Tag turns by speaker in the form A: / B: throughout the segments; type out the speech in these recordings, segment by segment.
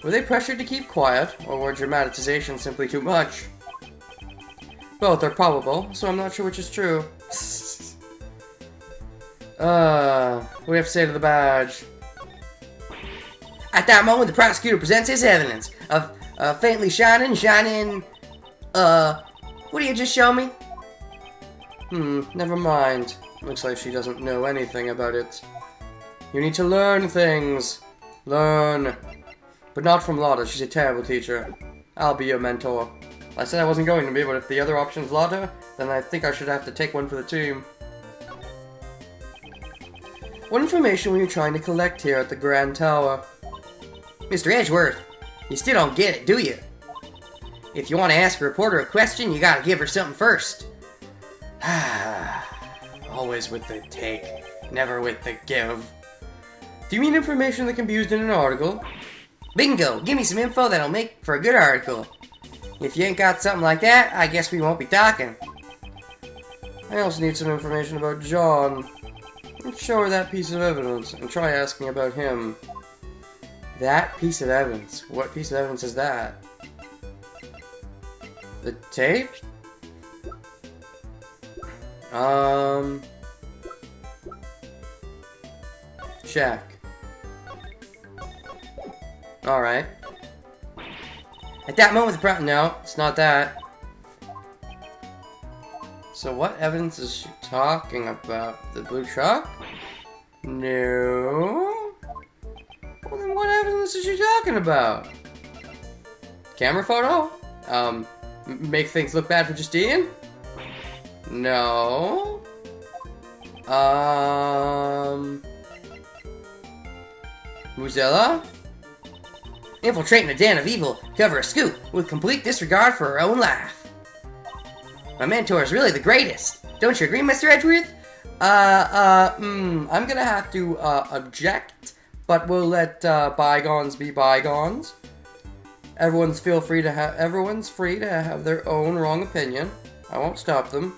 A: Were they pressured to keep quiet, or were dramatization simply too much? Both are probable, so I'm not sure which is true. What do we have to say to the badge? At that moment, the prosecutor presents his evidence of faintly shining, what do you just show me? Never mind. Looks like she doesn't know anything about it. You need to learn things. Learn. But not from Lotta, she's a terrible teacher. I'll be your mentor. I said I wasn't going to be, but if the other option's Lotta, then I think I should have to take one for the team. What information were you trying to collect here at the Grand Tower? Mr. Edgeworth, you still don't get it, do you? If you want to ask a reporter a question, you gotta give her something first. Always with the take, never with the give. Do you mean information that can be used in an article? Bingo! Give me some info that'll make for a good article. If you ain't got something like that, I guess we won't be talking. I also need some information about John. Let's show her that piece of evidence and try asking about him. That piece of evidence? What piece of evidence is that? The tape? Check. Alright. At that moment, no, it's not that. So what evidence is she talking about? The blue truck? No. Well, then what evidence is she talking about? Camera photo? Make things look bad for Justine? No. Mozilla? Infiltrating a den of evil, cover a scoop with complete disregard for her own life. My mentor is really the greatest. Don't you agree, Mr. Edgeworth? I'm gonna have to, object, but we'll let, bygones be bygones. Everyone's free to have their own wrong opinion. I won't stop them.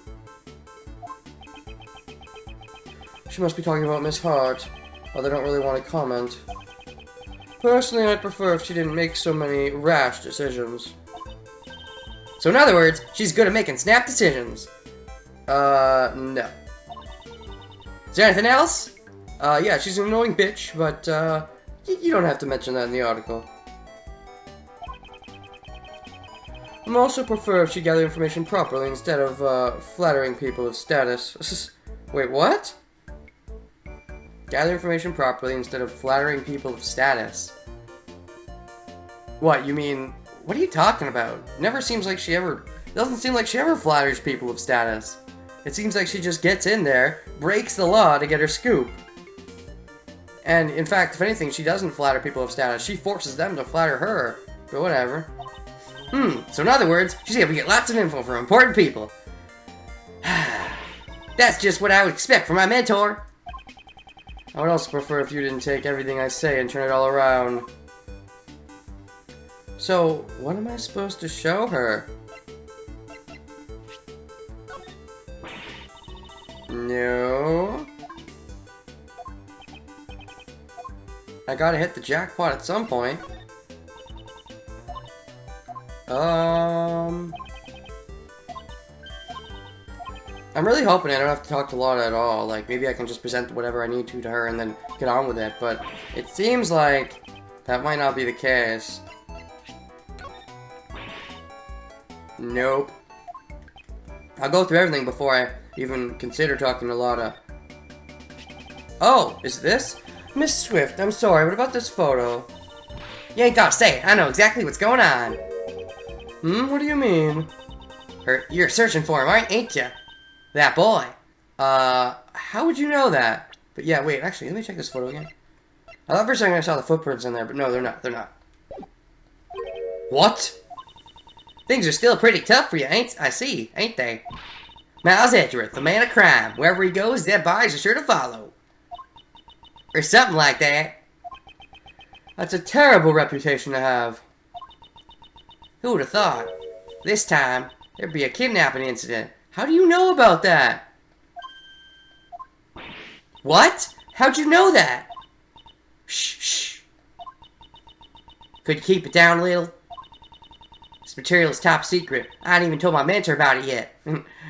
A: She must be talking about Miss Hart, but they don't really want to comment. Personally, I'd prefer if she didn't make so many rash decisions. So in other words, she's good at making snap decisions. No. Is there anything else? Yeah, she's an annoying bitch, but, you don't have to mention that in the article. I'd also prefer if she gathered information properly instead of, flattering people with status. Wait, what? Gather information properly instead of flattering people with status. What, you mean... What are you talking about? Never seems like she ever... Doesn't seem like she ever flatters people with status. It seems like she just gets in there, breaks the law to get her scoop. And, in fact, if anything, she doesn't flatter people with status. She forces them to flatter her. But whatever. So in other words, she's able to get lots of info from important people. That's just what I would expect from my mentor. I would also prefer if you didn't take everything I say and turn it all around. So, what am I supposed to show her? No. I gotta hit the jackpot at some point. I'm really hoping I don't have to talk to Lotta at all. Like, maybe I can just present whatever I need to her and then get on with it. But it seems like that might not be the case. Nope. I'll go through everything before I even consider talking to Lotta. Oh, is this? Miss Swift, I'm sorry, what about this photo? You ain't gotta say it. I know exactly what's going on. What do you mean? You're searching for him, ain't ya? That boy. How would you know that? But yeah, wait, actually, let me check this photo again. I thought for a second I saw the footprints in there, but no, they're not. What? Things are still pretty tough for you, ain't they? Miles Edgeworth, the man of crime. Wherever he goes, dead bodies are sure to follow. Or something like that. That's a terrible reputation to have. Who would have thought? This time, there'd be a kidnapping incident. How do you know about that? What? How'd you know that? Shh. Could you keep it down a little? This material is top secret. I haven't even told my mentor about it yet.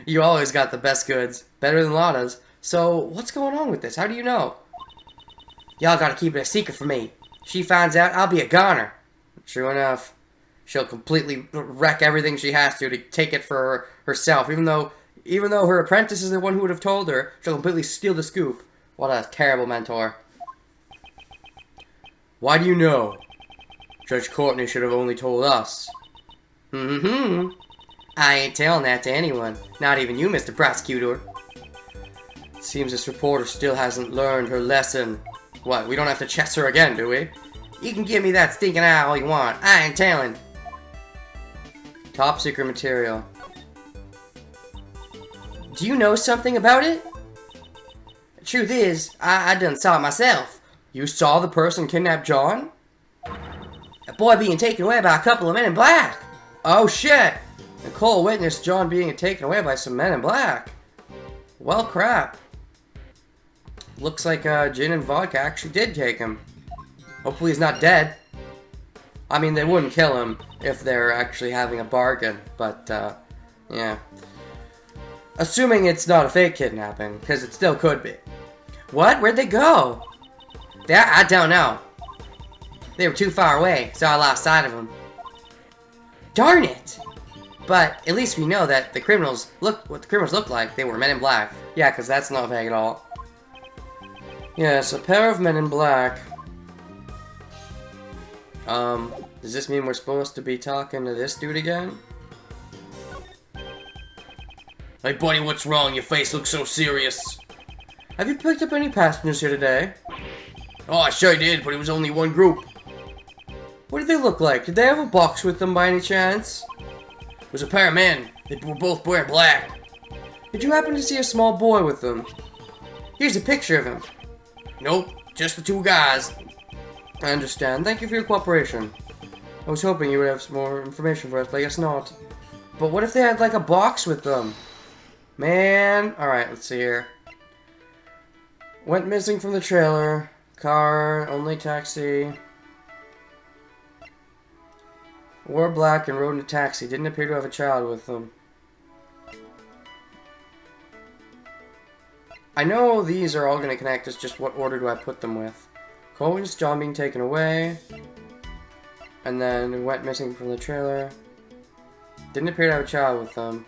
A: You always got the best goods. Better than Lana's. So, what's going on with this? How do you know? Y'all gotta keep it a secret from me. If she finds out, I'll be a goner. True enough. She'll completely wreck everything she has to take it for herself. Even though her apprentice is the one who would have told her, she'll completely steal the scoop. What a terrible mentor. Why do you know? Judge Courtney should have only told us. I ain't telling that to anyone. Not even you, Mr. Prosecutor. Seems this reporter still hasn't learned her lesson. What, we don't have to chess her again, do we? You can give me that stinking eye all you want. I ain't telling. Top secret material. Do you know something about it? The truth is, I done saw it myself. You saw the person kidnap John? A boy being taken away by a couple of men in black. Oh shit! Nicole witnessed John being taken away by some men in black. Well, crap. Looks like gin and vodka actually did take him. Hopefully he's not dead. I mean, they wouldn't kill him if they're actually having a bargain, but, yeah. Assuming it's not a fake kidnapping, because it still could be. What? Where'd they go? I don't know. They were too far away, so I lost sight of them. Darn it! But at least we know that what the criminals looked like. They were men in black. Yeah, because that's not fake at all. Yes, a pair of men in black. Does this mean we're supposed to be talking to this dude again? Hey buddy, what's wrong? Your face looks so serious. Have you picked up any passengers here today? Oh, I sure did, but it was only one group. What did they look like? Did they have a box with them by any chance? It was a pair of men. They were both wearing black. Did you happen to see a small boy with them? Here's a picture of him. Nope, just the two guys. I understand. Thank you for your cooperation. I was hoping you would have some more information for us, but I guess not. But what if they had like a box with them? Man. Alright, let's see here. Went missing from the trailer. Car, only taxi. Wore black and rode in a taxi. Didn't appear to have a child with them. I know these are all going to connect. It's just what order do I put them with? Cohen's John being taken away. And then went missing from the trailer. Didn't appear to have a child with them.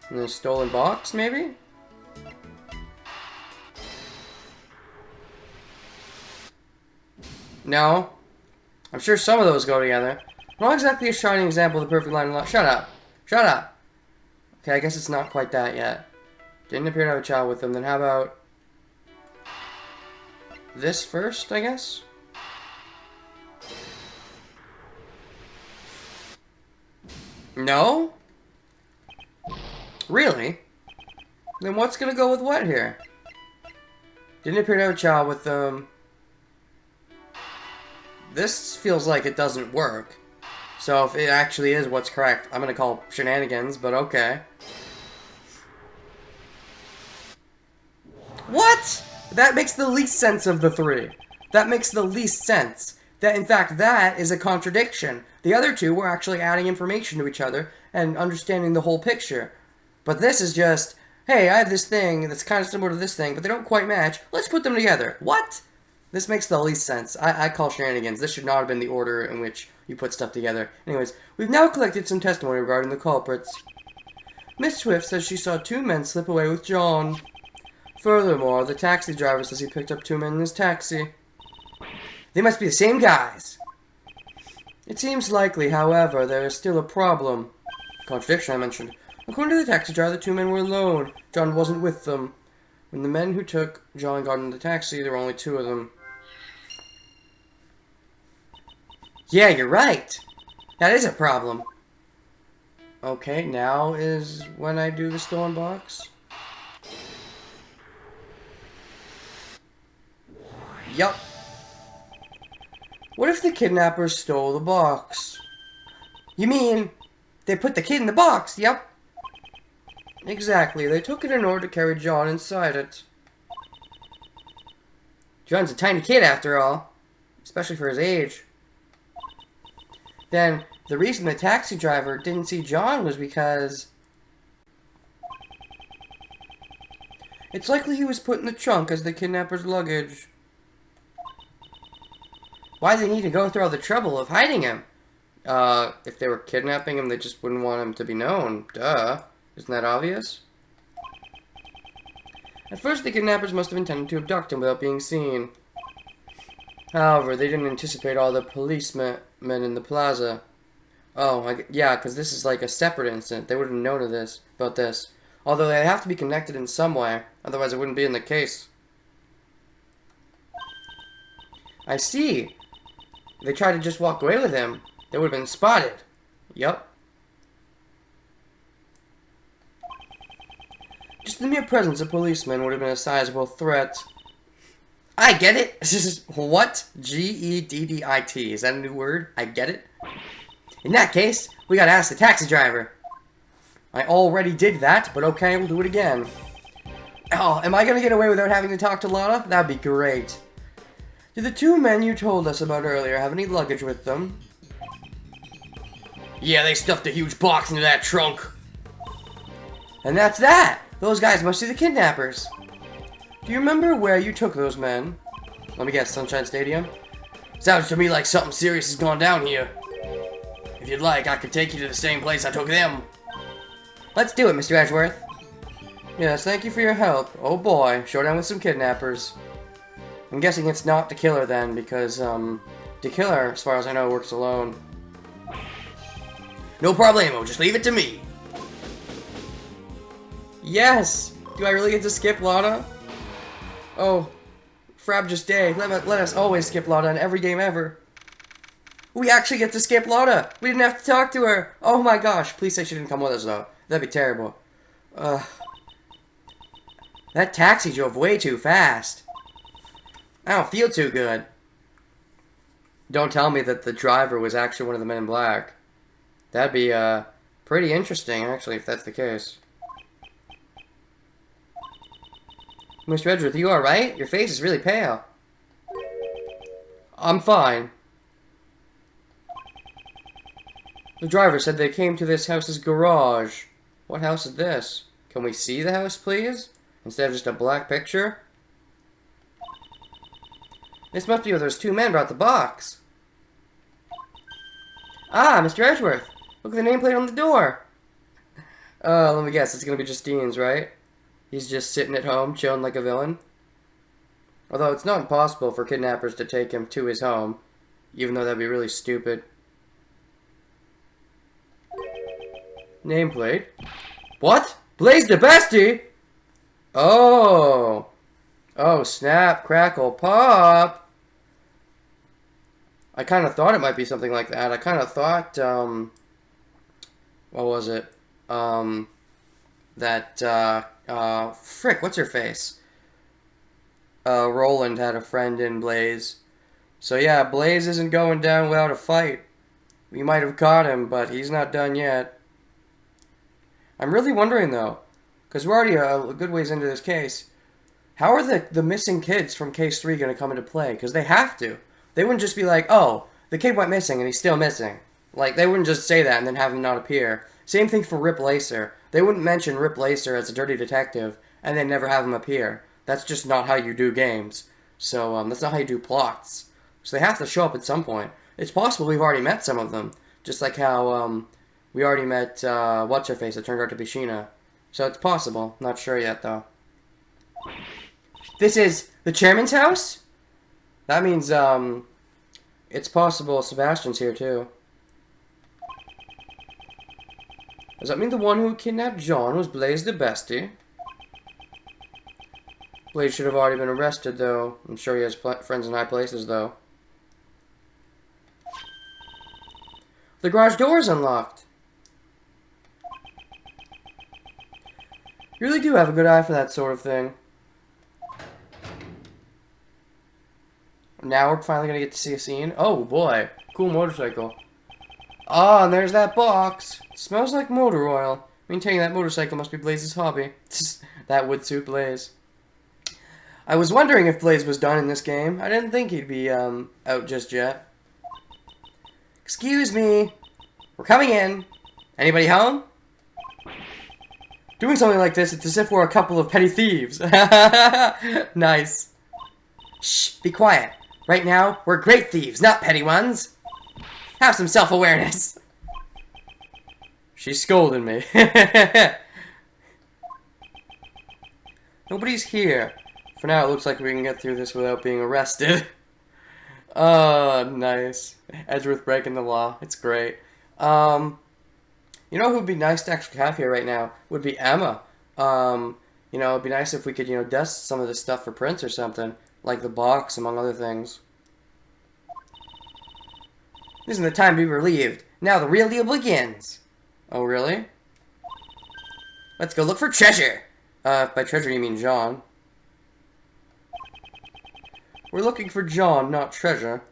A: And then stolen box, maybe? No. I'm sure some of those go together. Not exactly a shining example of the perfect line of law. Shut up. Shut up. Okay, I guess it's not quite that yet. Didn't appear to have a child with them. Then how about this first, I guess? No? Really? Then what's gonna go with what here? Didn't appear to have a child with them. This feels like it doesn't work. So if it actually is what's correct, I'm gonna call shenanigans, but okay. What? That makes the least sense of the three. That makes the least sense. That, in fact, that is a contradiction. The other two were actually adding information to each other and understanding the whole picture. But this is just, hey, I have this thing that's kind of similar to this thing, but they don't quite match. Let's put them together. What? This makes the least sense. I call shenanigans. This should not have been the order in which you put stuff together. Anyways, we've now collected some testimony regarding the culprits. Miss Swift says she saw two men slip away with John. Furthermore, the taxi driver says he picked up two men in his taxi. They must be the same guys. It seems likely, however, there is still a problem. Contradiction I mentioned. According to the taxi driver, the two men were alone. John wasn't with them. When the men who took John got into the taxi, there were only two of them. Yeah, you're right. That is a problem. Okay, now is when I do the stolen box. Yup. What if the kidnappers stole the box? You mean they put the kid in the box? Yep. Exactly. They took it in order to carry John inside it. John's a tiny kid after all. Especially for his age. then the reason the taxi driver didn't see John was because it's likely he was put in the trunk as the kidnapper's luggage. Why did they need to go through all the trouble of hiding him? If they were kidnapping him, they just wouldn't want him to be known. Duh. Isn't that obvious? At first, the kidnappers must have intended to abduct him without being seen. However, they didn't anticipate all the policemen in the plaza. Oh, yeah, because this is like a separate incident. They wouldn't know about this. Although they have to be connected in some way, otherwise it wouldn't be in the case. I see. If they tried to just walk away with him, they would have been spotted. Yup. Just the mere presence of policemen would have been a sizable threat. I get it. What? G-E-D-D-I-T. Is that a new word? I get it. In that case, we gotta ask the taxi driver. I already did that, but okay, we'll do it again. Oh, am I gonna get away without having to talk to Lana? That'd be great. Did the two men you told us about earlier have any luggage with them? Yeah, they stuffed a huge box into that trunk. And that's that! Those guys must be the kidnappers. Do you remember where you took those men? Let me guess, Sunshine Stadium? Sounds to me like something serious has gone down here. If you'd like, I could take you to the same place I took them. Let's do it, Mr. Edgeworth. Yes, thank you for your help. Oh boy, showdown with some kidnappers. I'm guessing it's not the killer then, because, the killer, as far as I know, works alone. No problemo, just leave it to me. Yes! Do I really get to skip Lana? Oh, frabjous day. Let us always skip Lana in every game ever. We actually get to skip Lana! We didn't have to talk to her! Oh my gosh, please say she didn't come with us though. That'd be terrible. That taxi drove way too fast. I don't feel too good. Don't tell me that the driver was actually one of the men in black. That'd be, pretty interesting, actually, if that's the case. Mr. Edgeworth, you alright? Your face is really pale. I'm fine. The driver said they came to this house's garage. What house is this? Can we see the house, please? Instead of just a black picture? This must be where those two men brought the box. Ah, Mr. Edgeworth. Look at the nameplate on the door. Let me guess. It's gonna be Justine's, right? He's just sitting at home, chilling like a villain. Although it's not impossible for kidnappers to take him to his home, even though that'd be really stupid. Nameplate. What? Blaze the Bestie? Oh. Oh, snap, crackle, pop. I kind of thought it might be something like that. I kind of thought, what was it? Frick, what's her face? Roland had a friend in Blaze. So yeah, Blaze isn't going down without a fight. We might have caught him, but he's not done yet. I'm really wondering though, because we're already a good ways into this case, how are the missing kids from Case 3 going to come into play? Because they have to. They wouldn't just be like, oh, the kid went missing and he's still missing. Like, they wouldn't just say that and then have him not appear. Same thing for Rip Lacer. They wouldn't mention Rip Lacer as a dirty detective and then never have him appear. That's just not how you do games. So, that's not how you do plots. So they have to show up at some point. It's possible we've already met some of them. Just like how, we already met, What's-Her-Face that turned out to be Sheena. So it's possible. Not sure yet, though. This is the chairman's house? That means, it's possible Sebastian's here, too. Does that mean the one who kidnapped John was Blaze the Bestie? Blaze should have already been arrested, though. I'm sure he has friends in high places, though. The garage door is unlocked. You really do have a good eye for that sort of thing. Now we're finally going to get to see a scene. Oh, boy. Cool motorcycle. Ah, and there's that box. It smells like motor oil. Maintaining that motorcycle must be Blaze's hobby. That would suit Blaze. I was wondering if Blaze was done in this game. I didn't think he'd be, out just yet. Excuse me. We're coming in. Anybody home? Doing something like this, it's as if we're a couple of petty thieves. Nice. Shh, be quiet. Right now, we're great thieves, not petty ones. Have some self-awareness. She's scolding me. Nobody's here. For now, it looks like we can get through this without being arrested. Oh, nice. Edgeworth breaking the law. It's great. You know who would be nice to actually have here right now? Would be Emma. You know, it'd be nice if we could, dust some of this stuff for prints or something. Like the box, among other things. This isn't the time to be relieved. Now the real deal begins. Oh, really? Let's go look for treasure. By treasure you mean John. We're looking for John, not treasure.